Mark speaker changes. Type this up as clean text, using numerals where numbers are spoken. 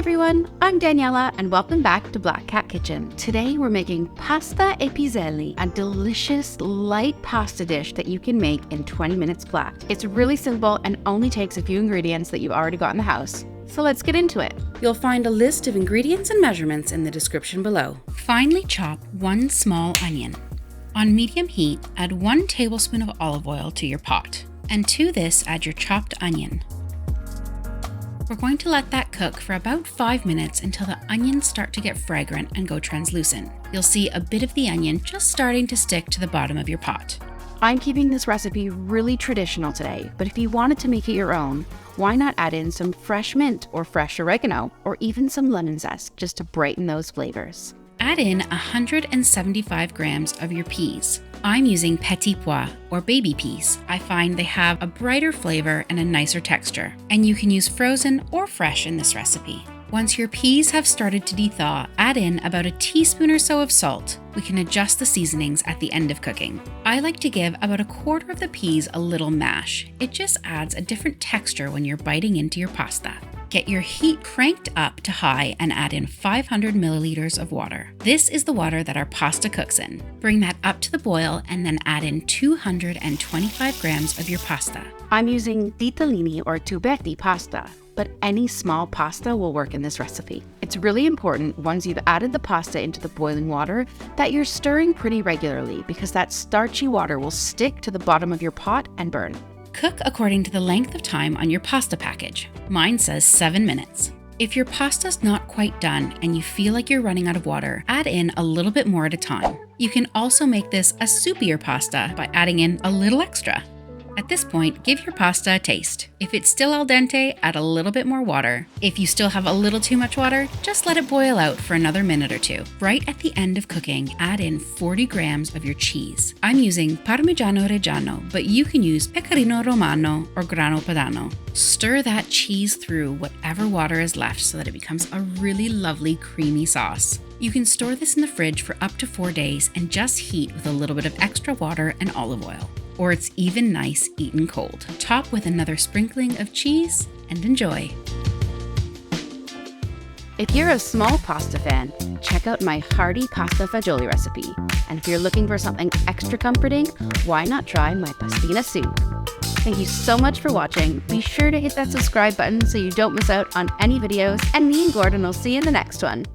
Speaker 1: everyone, I'm Daniela and welcome back to Black Cat Kitchen. Today we're making pasta e piselli, a delicious light pasta dish that you can make in 20 minutes flat. It's really simple and only takes a few ingredients that you've already got in the house. So let's get into it. You'll find a list of ingredients and measurements in the description below.
Speaker 2: Finely chop 1 small onion. On medium heat, add 1 tablespoon of olive oil to your pot. And to this, add your chopped onion. We're going to let that cook for about 5 minutes until the onions start to get fragrant and go translucent. You'll see a bit of the onion just starting to stick to the bottom of your pot.
Speaker 1: I'm keeping this recipe really traditional today, but if you wanted to make it your own, why not add in some fresh mint or fresh oregano or even some lemon zest just to brighten those flavors.
Speaker 2: Add in 175 grams of your peas. I'm using petit pois or baby peas. I find they have a brighter flavor and a nicer texture, and you can use frozen or fresh in this recipe. Once your peas have started to thaw, add in about a teaspoon or so of salt. We can adjust the seasonings at the end of cooking. I like to give about 1/4 of the peas a little mash. It just adds a different texture when you're biting into your pasta. Get your heat cranked up to high and add in 500 milliliters of water. This is the water that our pasta cooks in. Bring that up to the boil and then add in 225 grams of your pasta.
Speaker 1: I'm using ditalini or tubetti pasta, but any small pasta will work in this recipe. It's really important once you've added the pasta into the boiling water that you're stirring pretty regularly because that starchy water will stick to the bottom of your pot and burn.
Speaker 2: Cook according to the length of time on your pasta package. Mine says 7 minutes. If your pasta's not quite done and you feel like you're running out of water, add in a little bit more at a time. You can also make this a soupier pasta by adding in a little extra. At this point, give your pasta a taste. If it's still al dente, add a little bit more water. If you still have a little too much water, just let it boil out for another minute or two. Right at the end of cooking, add in 40 grams of your cheese. I'm using parmigiano-reggiano, but you can use pecorino romano or grano padano. Stir that cheese through whatever water is left so that it becomes a really lovely creamy sauce. You can store this in the fridge for up to 4 days and just heat with a little bit of extra water and olive oil. Or it's even nice eaten cold. Top with another sprinkling of cheese and enjoy.
Speaker 1: If you're a small pasta fan, check out my hearty pasta fagioli recipe. And if you're looking for something extra comforting, why not try my pastina soup? Thank you so much for watching. Be sure to hit that subscribe button so you don't miss out on any videos, and me and Gordon will see you in the next one.